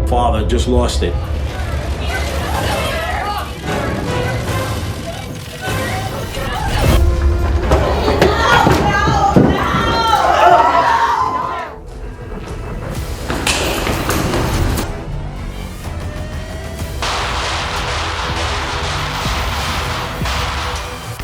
Father just lost it.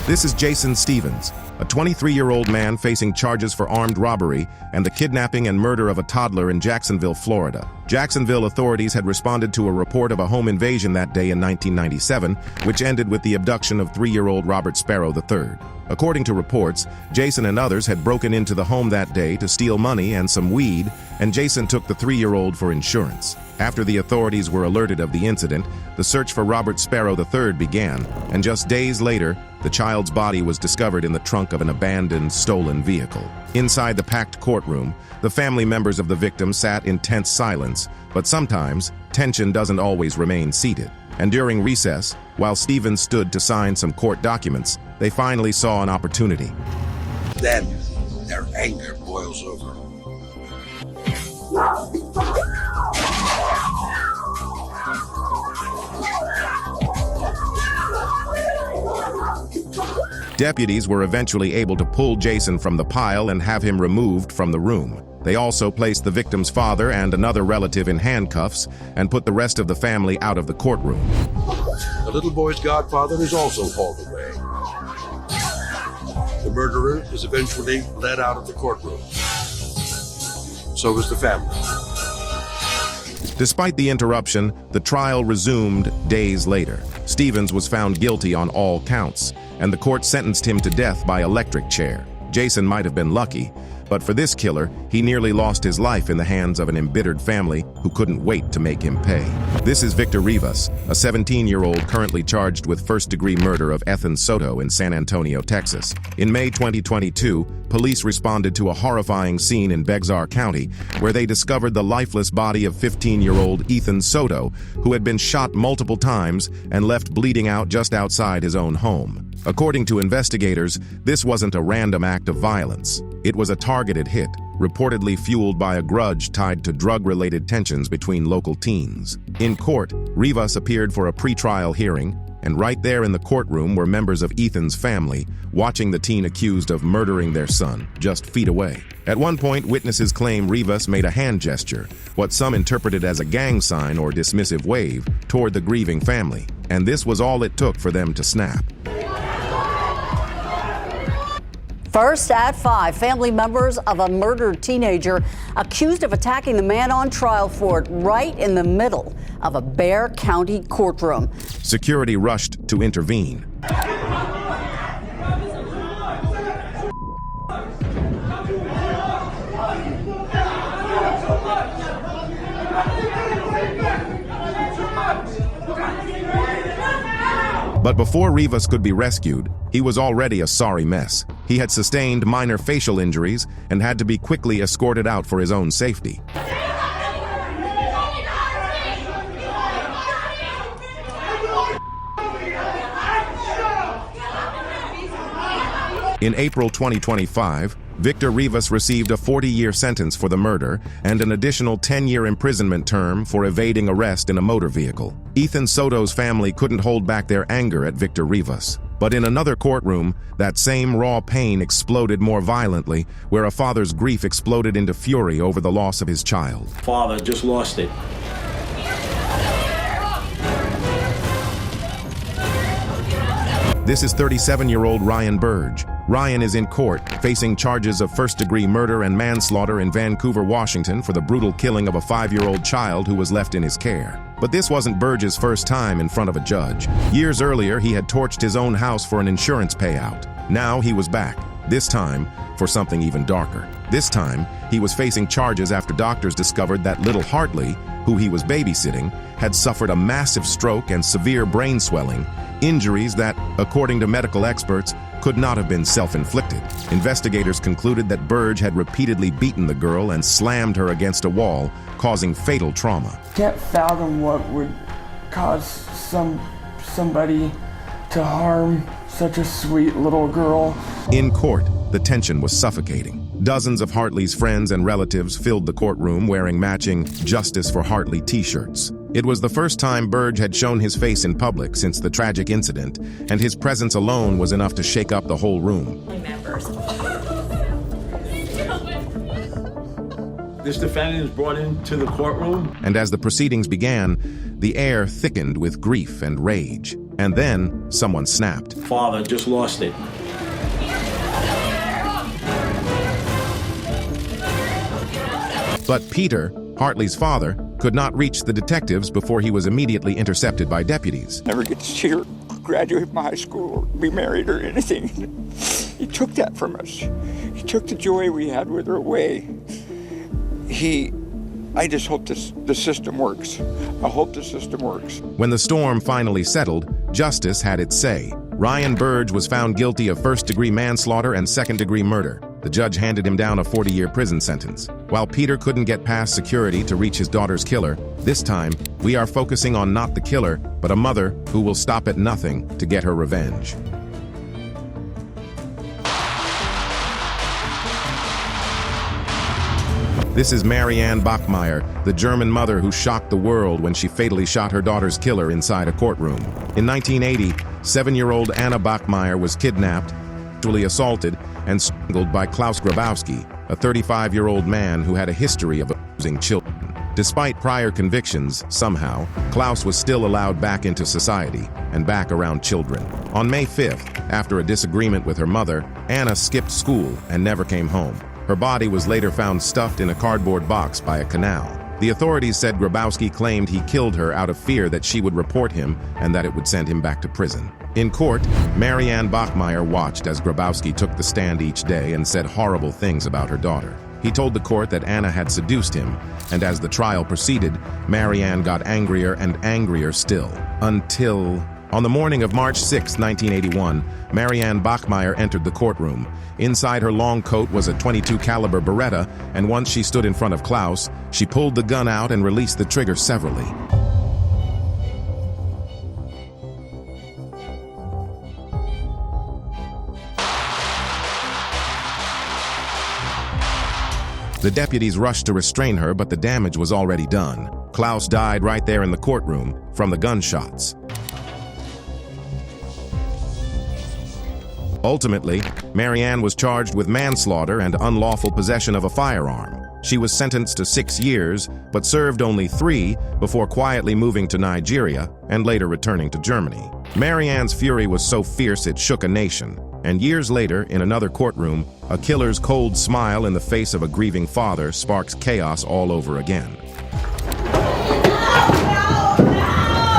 This is Jason Stevens, a 23-year-old man facing charges for armed robbery and the kidnapping and murder of a toddler in Jacksonville, Florida. Jacksonville authorities had responded to a report of a home invasion that day in 1997, which ended with the abduction of 3-year-old Robert Sparrow III. According to reports, Jason and others had broken into the home that day to steal money and some weed, and Jason took the 3-year-old for insurance. After the authorities were alerted of the incident, the search for Robert Sparrow III began, and just days later, the child's body was discovered in the trunk of an abandoned, stolen vehicle. Inside the packed courtroom, the family members of the victim sat in tense silence, but sometimes, tension doesn't always remain seated. And during recess, while Stevens stood to sign some court documents, they finally saw an opportunity. Then, their anger boils over. Deputies were eventually able to pull Jason from the pile and have him removed from the room. They also placed the victim's father and another relative in handcuffs and put the rest of the family out of the courtroom. The little boy's godfather is also hauled away. The murderer is eventually led out of the courtroom. So is the family. Despite the interruption, the trial resumed days later. Stevens was found guilty on all counts, and the court sentenced him to death by electric chair. Jason might have been lucky, but for this killer, he nearly lost his life in the hands of an embittered family who couldn't wait to make him pay. This is Victor Rivas, a 17-year-old currently charged with first-degree murder of Ethan Soto in San Antonio, Texas. In May 2022, police responded to a horrifying scene in Bexar County, where they discovered the lifeless body of 15-year-old Ethan Soto, who had been shot multiple times and left bleeding out just outside his own home. According to investigators, this wasn't a random act of violence. It was a targeted hit, reportedly fueled by a grudge tied to drug-related tensions between local teens. In court, Rivas appeared for a pre-trial hearing, and right there in the courtroom were members of Ethan's family, watching the teen accused of murdering their son, just feet away. At one point, witnesses claim Rivas made a hand gesture, what some interpreted as a gang sign or dismissive wave, toward the grieving family. And this was all it took for them to snap. First at 5, family members of a murdered teenager accused of attacking the man on trial for it right in the middle of a Bexar County courtroom. Security rushed to intervene. But before Rivas could be rescued, he was already a sorry mess. He had sustained minor facial injuries and had to be quickly escorted out for his own safety. In April 2025, Victor Rivas received a 40-year sentence for the murder and an additional 10-year imprisonment term for evading arrest in a motor vehicle. Ethan Soto's family couldn't hold back their anger at Victor Rivas. But in another courtroom, that same raw pain exploded more violently, where a father's grief exploded into fury over the loss of his child. Father just lost it. This is 37-year-old Ryan Burge. Ryan is in court, facing charges of first-degree murder and manslaughter in Vancouver, Washington for the brutal killing of a 5-year-old child who was left in his care. But this wasn't Burge's first time in front of a judge. Years earlier, he had torched his own house for an insurance payout. Now he was back, this time for something even darker. This time, he was facing charges after doctors discovered that little Hartley, who he was babysitting, had suffered a massive stroke and severe brain swelling, injuries that, according to medical experts, could not have been self-inflicted. Investigators concluded that Burge had repeatedly beaten the girl and slammed her against a wall, causing fatal trauma. Can't fathom what would cause somebody to harm such a sweet little girl. In court, the tension was suffocating. Dozens of Hartley's friends and relatives filled the courtroom wearing matching "Justice for Hartley" t-shirts. It was the first time Burge had shown his face in public since the tragic incident, and his presence alone was enough to shake up the whole room. This defendant is brought into the courtroom. And as the proceedings began, the air thickened with grief and rage. And then someone snapped. Father just lost it. But Peter, Hartley's father, could not reach the detectives before he was immediately intercepted by deputies. Never get to see her graduate from high school or be married or anything. He took that from us. He took the joy we had with her away. I just hope the system works. I hope the system works. When the storm finally settled, justice had its say. Ryan Burge was found guilty of first-degree manslaughter and second-degree murder. The judge handed him down a 40-year prison sentence. While Peter couldn't get past security to reach his daughter's killer, this time, we are focusing on not the killer, but a mother who will stop at nothing to get her revenge. This is Marianne Bachmeier, the German mother who shocked the world when she fatally shot her daughter's killer inside a courtroom. In 1980, 7-year-old Anna Bachmeier was kidnapped, sexually assaulted, and strangled by Klaus Grabowski, a 35-year-old man who had a history of abusing children. Despite prior convictions, somehow, Klaus was still allowed back into society and back around children. On May 5th, after a disagreement with her mother, Anna skipped school and never came home. Her body was later found stuffed in a cardboard box by a canal. The authorities said Grabowski claimed he killed her out of fear that she would report him and that it would send him back to prison. In court, Marianne Bachmeier watched as Grabowski took the stand each day and said horrible things about her daughter. He told the court that Anna had seduced him, and as the trial proceeded, Marianne got angrier and angrier still, until... On the morning of March 6, 1981, Marianne Bachmeier entered the courtroom. Inside her long coat was a .22 caliber Beretta, and once she stood in front of Klaus, she pulled the gun out and released the trigger severally. The deputies rushed to restrain her, but the damage was already done. Klaus died right there in the courtroom from the gunshots. Ultimately, Marianne was charged with manslaughter and unlawful possession of a firearm. She was sentenced to 6 years, but served only 3 before quietly moving to Nigeria and later returning to Germany. Marianne's fury was so fierce it shook a nation, and years later, in another courtroom, a killer's cold smile in the face of a grieving father sparks chaos all over again.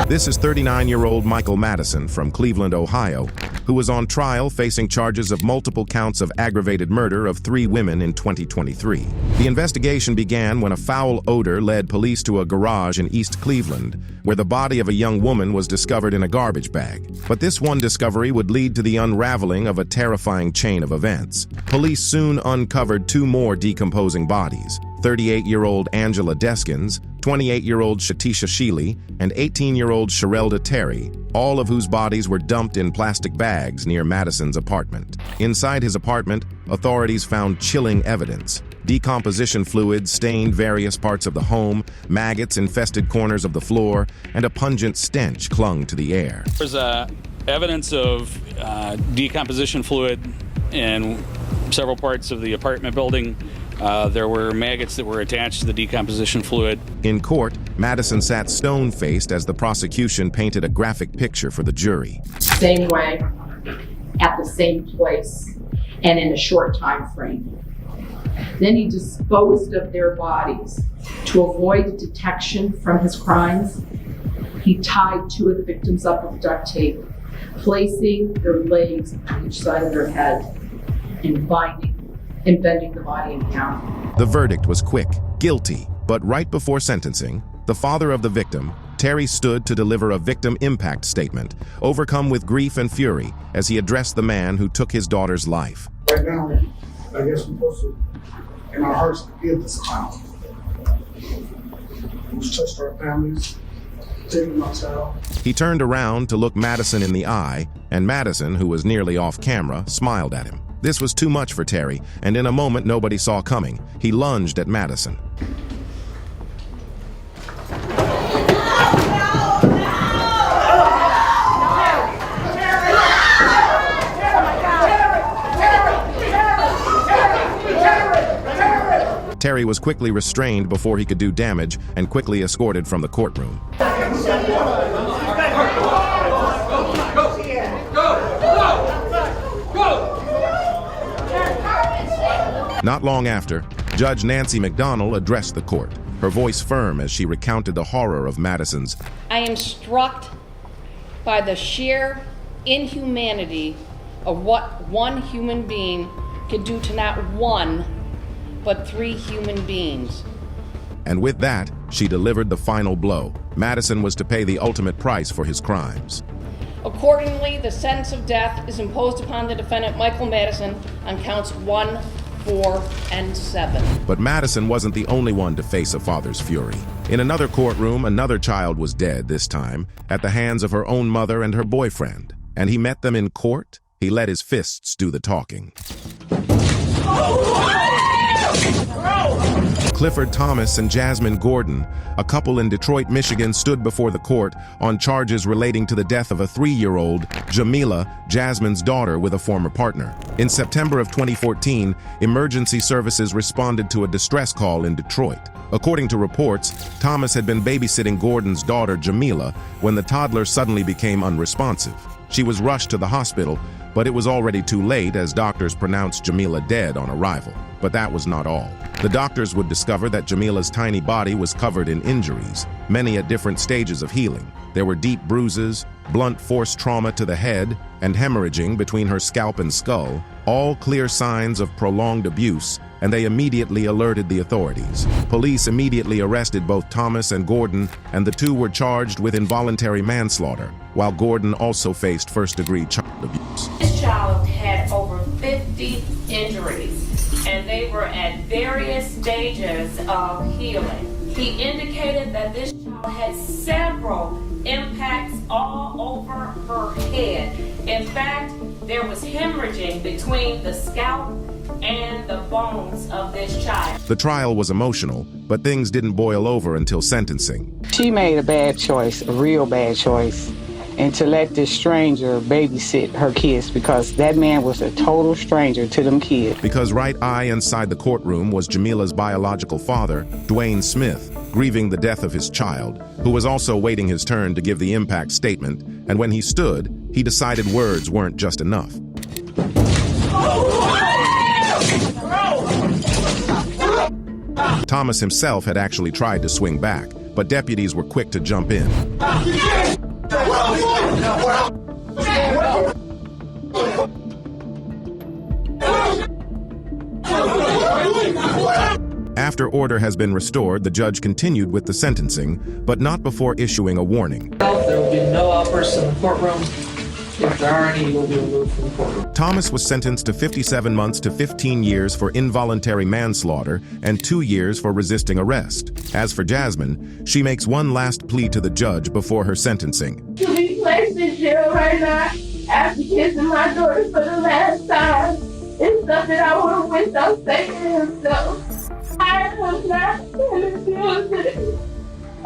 This is 39-year-old Michael Madison from Cleveland, Ohio, who was on trial facing charges of multiple counts of aggravated murder of 3 women in 2023. The investigation began when a foul odor led police to a garage in East Cleveland, where the body of a young woman was discovered in a garbage bag. But this one discovery would lead to the unraveling of a terrifying chain of events. Police soon uncovered 2 more decomposing bodies: 38-year-old Angela Deskins, 28-year-old Shatisha Sheely, and 18-year-old Sherelda Terry, all of whose bodies were dumped in plastic bags near Madison's apartment. Inside his apartment, authorities found chilling evidence. Decomposition fluid stained various parts of the home, maggots infested corners of the floor, and a pungent stench clung to the air. There's evidence of decomposition fluid in several parts of the apartment building. There were maggots that were attached to the decomposition fluid. In court, Madison sat stone-faced as the prosecution painted a graphic picture for the jury. Same way, at the same place, and in a short time frame. Then he disposed of their bodies. To avoid detection from his crimes, he tied 2 of the victims up with duct tape, placing their legs on each side of their head and bending the body in half. The verdict was quick, guilty, but right before sentencing, the father of the victim, Terry, stood to deliver a victim impact statement, overcome with grief and fury as he addressed the man who took his daughter's life. Right now, I guess we're supposed to, in our hearts, forgive this clown who's touched our families, taken my child. He turned around to look Madison in the eye, and Madison, who was nearly off camera, smiled at him. This was too much for Terry, and in a moment nobody saw coming, he lunged at Madison. Terry was quickly restrained before he could do damage and quickly escorted from the courtroom. Not long after, Judge Nancy McDonnell addressed the court, her voice firm as she recounted the horror of Madison's. I am struck by the sheer inhumanity of what one human being could do to not one, but 3 human beings. And with that, she delivered the final blow. Madison was to pay the ultimate price for his crimes. Accordingly, the sentence of death is imposed upon the defendant, Michael Madison, on counts 1, 4, and 7. But Madison wasn't the only one to face a father's fury. In another courtroom, another child was dead, this time, at the hands of her own mother and her boyfriend. And he met them in court. He let his fists do the talking. Clifford Thomas and Jasmine Gordon, a couple in Detroit, Michigan, stood before the court on charges relating to the death of a 3-year-old, Jamila, Jasmine's daughter, with a former partner. In September of 2014, emergency services responded to a distress call in Detroit. According to reports, Thomas had been babysitting Gordon's daughter, Jamila, when the toddler suddenly became unresponsive. She was rushed to the hospital, but it was already too late as doctors pronounced Jamila dead on arrival. But that was not all. The doctors would discover that Jamila's tiny body was covered in injuries, many at different stages of healing. There were deep bruises, blunt force trauma to the head, and hemorrhaging between her scalp and skull, all clear signs of prolonged abuse, and they immediately alerted the authorities. Police immediately arrested both Thomas and Gordon, and the two were charged with involuntary manslaughter, while Gordon also faced first-degree child abuse. This child had over 50 injuries, and they were at various stages of healing. He indicated that this child had several impacts all over her head. In fact, there was hemorrhaging between the scalp and the bones of this child. The trial was emotional, but things didn't boil over until sentencing. She made a bad choice, a real bad choice, and to let this stranger babysit her kids, because that man was a total stranger to them kids. Because right eye inside the courtroom was Jamila's biological father, Dwayne Smith, grieving the death of his child, who was also waiting his turn to give the impact statement, and when he stood, he decided words weren't just enough. Thomas himself had actually tried to swing back, but deputies were quick to jump in. After order has been restored, the judge continued with the sentencing, but not before issuing a warning. There will be no outbursts in the courtroom. If there are any, you will be removed from the courtroom. Thomas was sentenced to 57 months to 15 years for involuntary manslaughter and 2 years for resisting arrest. As for Jasmine, she makes one last plea to the judge before her sentencing. To be placed in jail right now after kissing my daughter for the last time is something I would have wished I was saying to himself. I am not going to do this.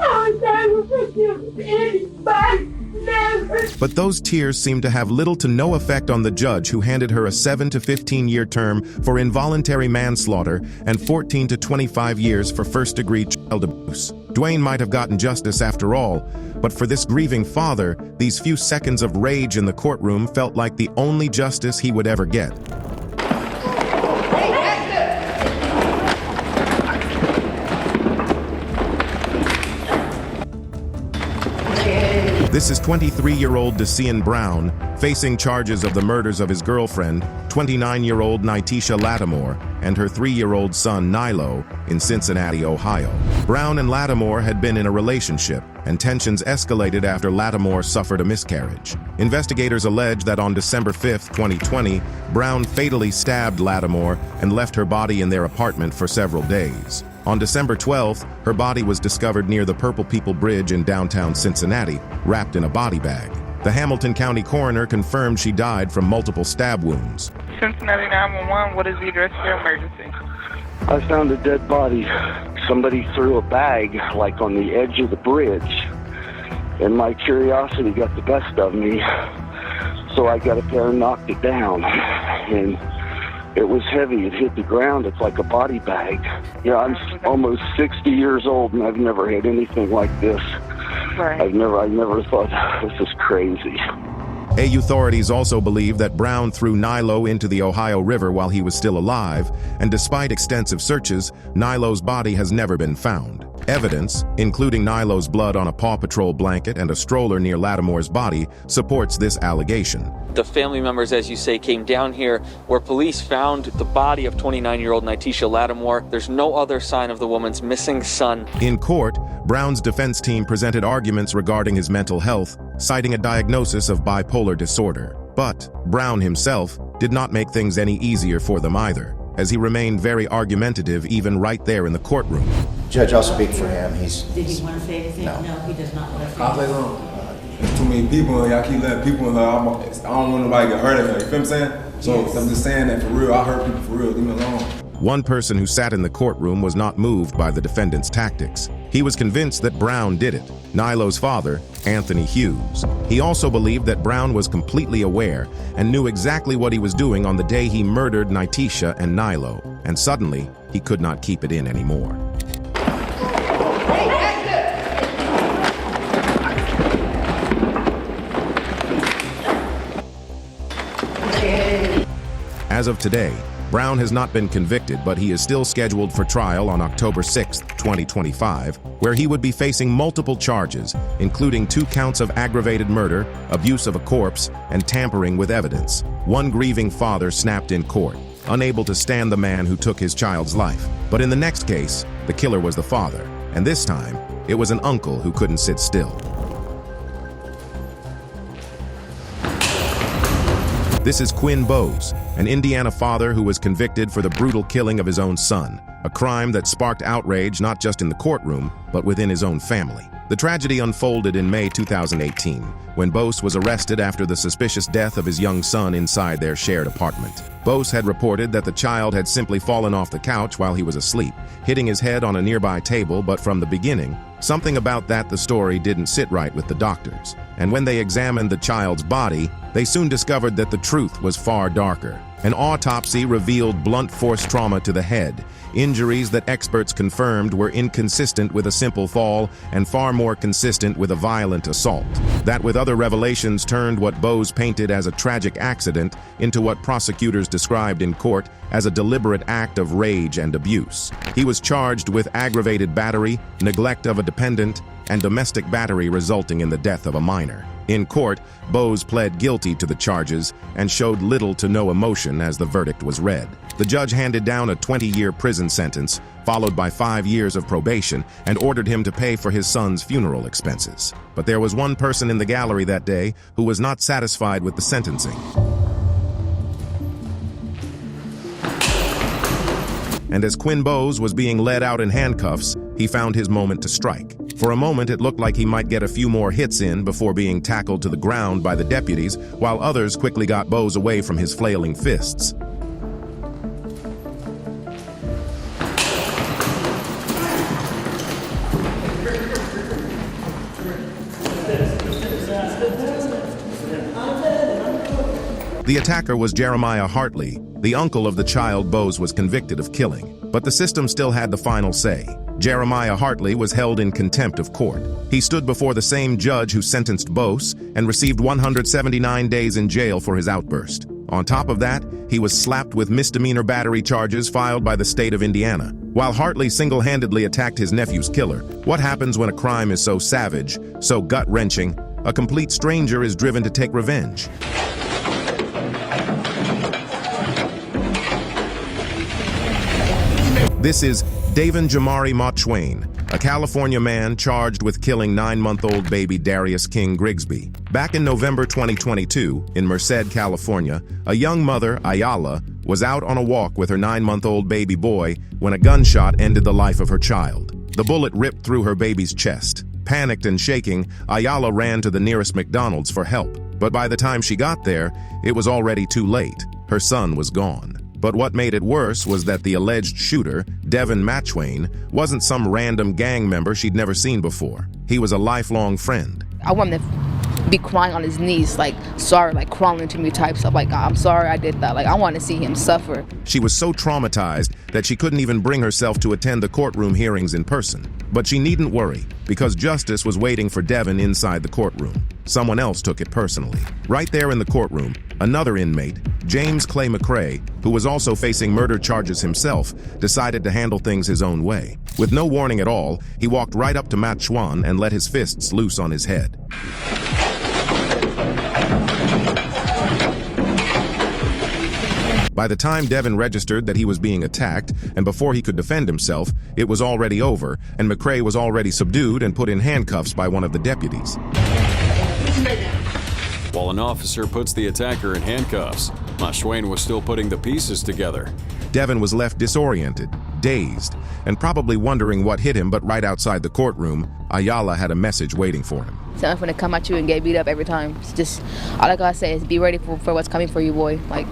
I was trying to forgive anybody. Never. But those tears seemed to have little to no effect on the judge, who handed her a 7 to 15-year term for involuntary manslaughter and 14 to 25 years for first-degree child abuse. Dwayne might have gotten justice after all, but for this grieving father, these few seconds of rage in the courtroom felt like the only justice he would ever get. This is 23-year-old DeSean Brown, facing charges of the murders of his girlfriend, 29-year-old Nitisha Lattimore, and her 3-year-old son, Nilo, in Cincinnati, Ohio. Brown and Lattimore had been in a relationship, and tensions escalated after Lattimore suffered a miscarriage. Investigators allege that on December 5, 2020, Brown fatally stabbed Lattimore and left her body in their apartment for several days. On December 12th, her body was discovered near the Purple People Bridge in downtown Cincinnati, wrapped in a body bag. The Hamilton County coroner confirmed she died from multiple stab wounds. Cincinnati 911, what is the address of your emergency? I found a dead body. Somebody threw a bag, like on the edge of the bridge, and my curiosity got the best of me, so I got up there and knocked it down, and it was heavy. It hit the ground. It's like a body bag. Yeah, I'm almost 60 years old, and I've never had anything like this. Right. I never thought, this is crazy. Authorities also believe that Brown threw Nilo into the Ohio River while he was still alive, and despite extensive searches, Nilo's body has never been found. Evidence, including Nilo's blood on a Paw Patrol blanket and a stroller near Lattimore's body, supports this allegation. The family members, as you say, came down here where police found the body of 29-year-old Nitisha Lattimore. There's no other sign of the woman's missing son. In court, Brown's defense team presented arguments regarding his mental health, citing a diagnosis of bipolar disorder. But Brown himself did not make things any easier for them either, as he remained very argumentative even right there in the courtroom. Judge, I'll speak for him. Did he want to say anything? No, he does not want to say I'll play along. There's too many people in here. Y'all keep letting people in here. I don't want nobody to get hurt in here. You feel what I'm saying? So I'm just saying that for real. I hurt people for real. Leave me alone. One person who sat in the courtroom was not moved by the defendant's tactics. He was convinced that Brown did it, Nilo's father, Anthony Hughes. He also believed that Brown was completely aware and knew exactly what he was doing on the day he murdered Nitisha and Nilo, and suddenly he could not keep it in anymore. As of today, Brown has not been convicted, but he is still scheduled for trial on October 6, 2025, where he would be facing multiple charges, including 2 counts of aggravated murder, abuse of a corpse, and tampering with evidence. One grieving father snapped in court, unable to stand the man who took his child's life. But in the next case, the killer was the father, and this time, it was an uncle who couldn't sit still. This is Quinn Bose, an Indiana father who was convicted for the brutal killing of his own son, a crime that sparked outrage not just in the courtroom, but within his own family. The tragedy unfolded in May 2018, when Bose was arrested after the suspicious death of his young son inside their shared apartment. Bose had reported that the child had simply fallen off the couch while he was asleep, hitting his head on a nearby table, but from the beginning, something about the story didn't sit right with the doctors. And when they examined the child's body, they soon discovered that the truth was far darker. An autopsy revealed blunt force trauma to the head, injuries that experts confirmed were inconsistent with a simple fall and far more consistent with a violent assault. That, with other revelations, turned what Bose painted as a tragic accident into what prosecutors described in court as a deliberate act of rage and abuse. He was charged with aggravated battery, neglect of a dependent, and domestic battery resulting in the death of a minor. In court, Bose pled guilty to the charges and showed little to no emotion as the verdict was read. The judge handed down a 20-year prison sentence, followed by 5 years of probation, and ordered him to pay for his son's funeral expenses. But there was one person in the gallery that day who was not satisfied with the sentencing. And as Quinn Bose was being led out in handcuffs, he found his moment to strike. For a moment, it looked like he might get a few more hits in before being tackled to the ground by the deputies, while others quickly got Bose away from his flailing fists. The attacker was Jeremiah Hartley, the uncle of the child Bose was convicted of killing. But the system still had the final say. Jeremiah Hartley was held in contempt of court. He stood before the same judge who sentenced Bose and received 179 days in jail for his outburst. On top of that, he was slapped with misdemeanor battery charges filed by the state of Indiana. While Hartley single-handedly attacked his nephew's killer, what happens when a crime is so savage, so gut-wrenching, a complete stranger is driven to take revenge? This is Devin Matchwain, a California man charged with killing 9-month-old baby Darius King Grigsby. Back in November 2022, in Merced, California, a young mother, Ayala, was out on a walk with her 9-month-old baby boy when a gunshot ended the life of her child. The bullet ripped through her baby's chest, Panicked and shaking, Ayala ran to the nearest McDonald's for help. But by the time she got there, it was already too late. Her son was gone. But what made it worse was that the alleged shooter, Devin Matchwain, wasn't some random gang member she'd never seen before. He was a lifelong friend. I want him to be crying on his knees, like, sorry, like crawling to me type stuff, like, I'm sorry I did that. Like, I want to see him suffer. She was so traumatized that she couldn't even bring herself to attend the courtroom hearings in person. But she needn't worry, because justice was waiting for Devin inside the courtroom. Someone else took it personally. Right there in the courtroom, another inmate, James Clay McCrae, who was also facing murder charges himself, decided to handle things his own way. With no warning at all, he walked right up to Matchwain and let his fists loose on his head. By the time Devin registered that he was being attacked, and before he could defend himself, it was already over, and McCrae was already subdued and put in handcuffs by one of the deputies. While an officer puts the attacker in handcuffs, Matchwain was still putting the pieces together. Devin was left disoriented, dazed, and probably wondering what hit him, but right outside the courtroom, Ayala had a message waiting for him. Someone's gonna come at you and get beat up every time. It's just, all I gotta say is be ready for what's coming for you, boy. Like,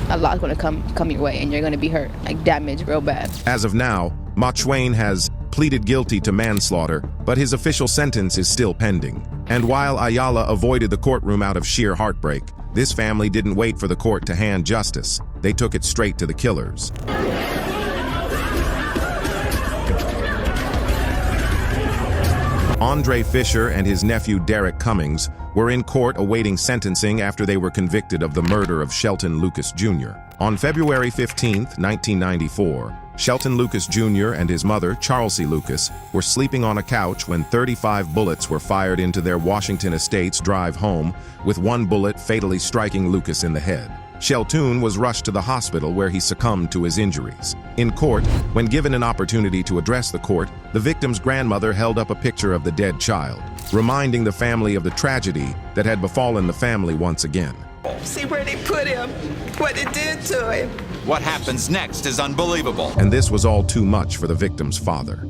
a lot's gonna come your way and you're gonna be hurt, like damaged real bad. As of now, Matchwain has pleaded guilty to manslaughter, but his official sentence is still pending. And while Ayala avoided the courtroom out of sheer heartbreak, this family didn't wait for the court to hand justice. They took it straight to the killers. Andre Fisher and his nephew Derek Cummings were in court awaiting sentencing after they were convicted of the murder of Shelton Lucas Jr. On February 15, 1994, Shelton Lucas Jr. and his mother, Charlsie Lucas, were sleeping on a couch when 35 bullets were fired into their Washington Estates drive home, with one bullet fatally striking Lucas in the head. Shelton was rushed to the hospital where he succumbed to his injuries. In court, when given an opportunity to address the court, the victim's grandmother held up a picture of the dead child, reminding the family of the tragedy that had befallen the family once again. See where they put him, what they did to him. What happens next is unbelievable. And this was all too much for the victim's father.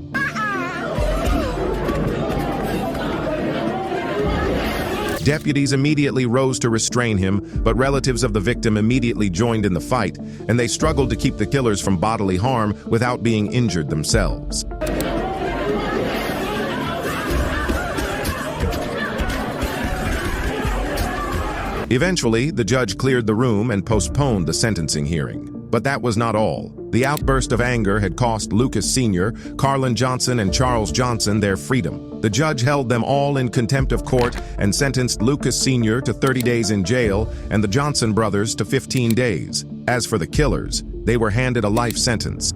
Deputies immediately rose to restrain him, but relatives of the victim immediately joined in the fight, and they struggled to keep the killers from bodily harm without being injured themselves. Eventually, the judge cleared the room and postponed the sentencing hearing. But that was not all. The outburst of anger had cost Lucas Sr., Carlin Johnson, and Charles Johnson their freedom. The judge held them all in contempt of court and sentenced Lucas Sr. to 30 days in jail and the Johnson brothers to 15 days. As for the killers, they were handed a life sentence,